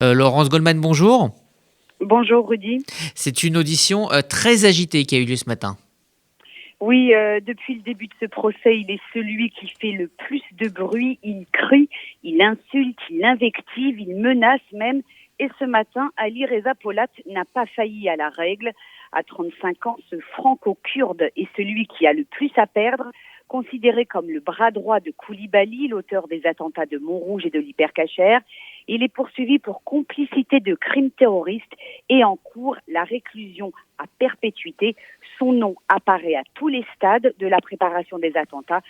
Laurence Goldman, bonjour. Bonjour Rudy. C'est une audition très agitée qui a eu lieu ce matin. Oui, depuis le début de ce procès, il est celui qui fait le plus de bruit. Il crie, il insulte, il invective, il menace même. Et ce matin, Ali Reza Polat n'a pas failli à la règle. À 35 ans, ce franco-kurde est celui qui a le plus à perdre. Considéré comme le bras droit de Koulibaly, l'auteur des attentats de Montrouge et de l'Hypercacher, il est poursuivi pour complicité de crimes terroristes et encourt la réclusion à perpétuité. Son nom apparaît à tous les stades de la préparation des attentats.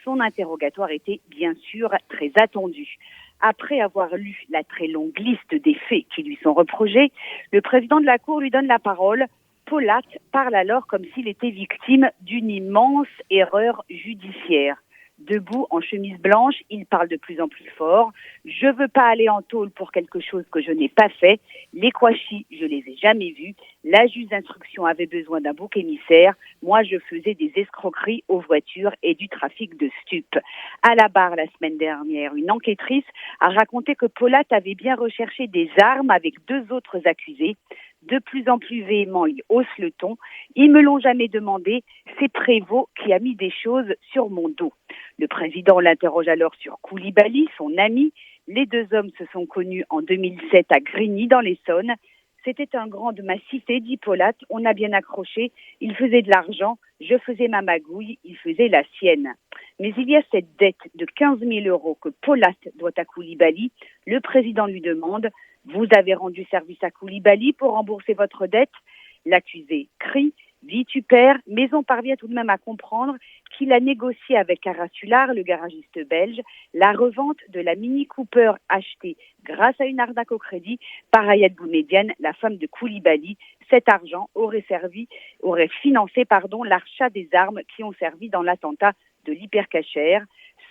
Son interrogatoire était bien sûr très attendu. Après avoir lu la très longue liste des faits qui lui sont reprochés, le président de la Cour lui donne la parole. Polat parle alors comme s'il était victime d'une immense erreur judiciaire. Debout, en chemise blanche, il parle de plus en plus fort. Je veux pas aller en tôle pour quelque chose que je n'ai pas fait. Les Kouachi, je les ai jamais vus. La juge d'instruction avait besoin d'un bouc émissaire. Moi, je faisais des escroqueries aux voitures et du trafic de stupes. À la barre la semaine dernière, une enquêtrice a raconté que Polat avait bien recherché des armes avec deux autres accusés. De plus en plus véhément, il hausse le ton. Ils me l'ont jamais demandé. C'est Prévost qui a mis des choses sur mon dos. Le président l'interroge alors sur Koulibaly, son ami. Les deux hommes se sont connus en 2007 à Grigny, dans l'Essonne. C'était un grand de ma cité, dit Polat. On a bien accroché. Il faisait de l'argent. Je faisais ma magouille. Il faisait la sienne. Mais il y a cette dette de 15 000 € que Polat doit à Koulibaly. Le président lui demande: vous avez rendu service à Koulibaly pour rembourser votre dette? L'accusé crie, vitupère, mais on parvient tout de même à comprendre qu'il a négocié avec Carasular, le garagiste belge, la revente de la Mini Cooper achetée grâce à une arnaque au crédit par Ayad Boumediene, la femme de Koulibaly. Cet argent aurait financé l'achat des armes qui ont servi dans l'attentat de l'Hypercacher.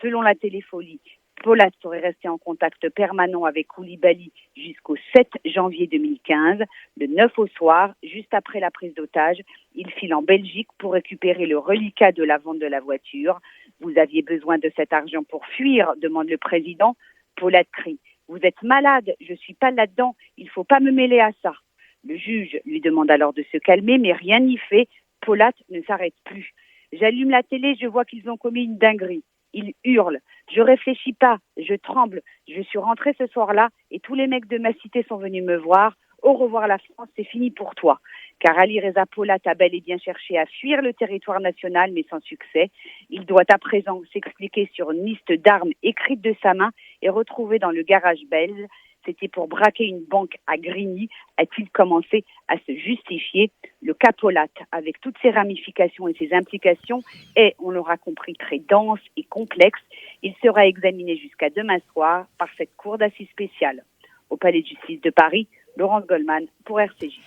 Selon la Téléfolie, Polat serait resté en contact permanent avec Koulibaly jusqu'au 7 janvier 2015. Le 9 au soir, juste après la prise d'otage, il file en Belgique pour récupérer le reliquat de la vente de la voiture. Vous aviez besoin de cet argent pour fuir, demande le président. Polat crie: vous êtes malade, je ne suis pas là-dedans, il ne faut pas me mêler à ça. Le juge lui demande alors de se calmer, mais rien n'y fait. Polat ne s'arrête plus. J'allume la télé, je vois qu'ils ont commis une dinguerie. Il hurle. Je réfléchis pas, je tremble. Je suis rentré ce soir-là et tous les mecs de ma cité sont venus me voir. Au revoir la France, c'est fini pour toi. Car Ali Reza Polat a bel et bien cherché à fuir le territoire national, mais sans succès. Il doit à présent s'expliquer sur une liste d'armes écrite de sa main et retrouvée dans le garage belge. C'était pour braquer une banque à Grigny, a-t-il commencé à se justifier. Le cas Polat, avec toutes ses ramifications et ses implications, est, on l'aura compris, très dense et complexe. Il sera examiné jusqu'à demain soir par cette cour d'assises spéciale. Au Palais de justice de Paris, Laurence Goldman pour RCJ.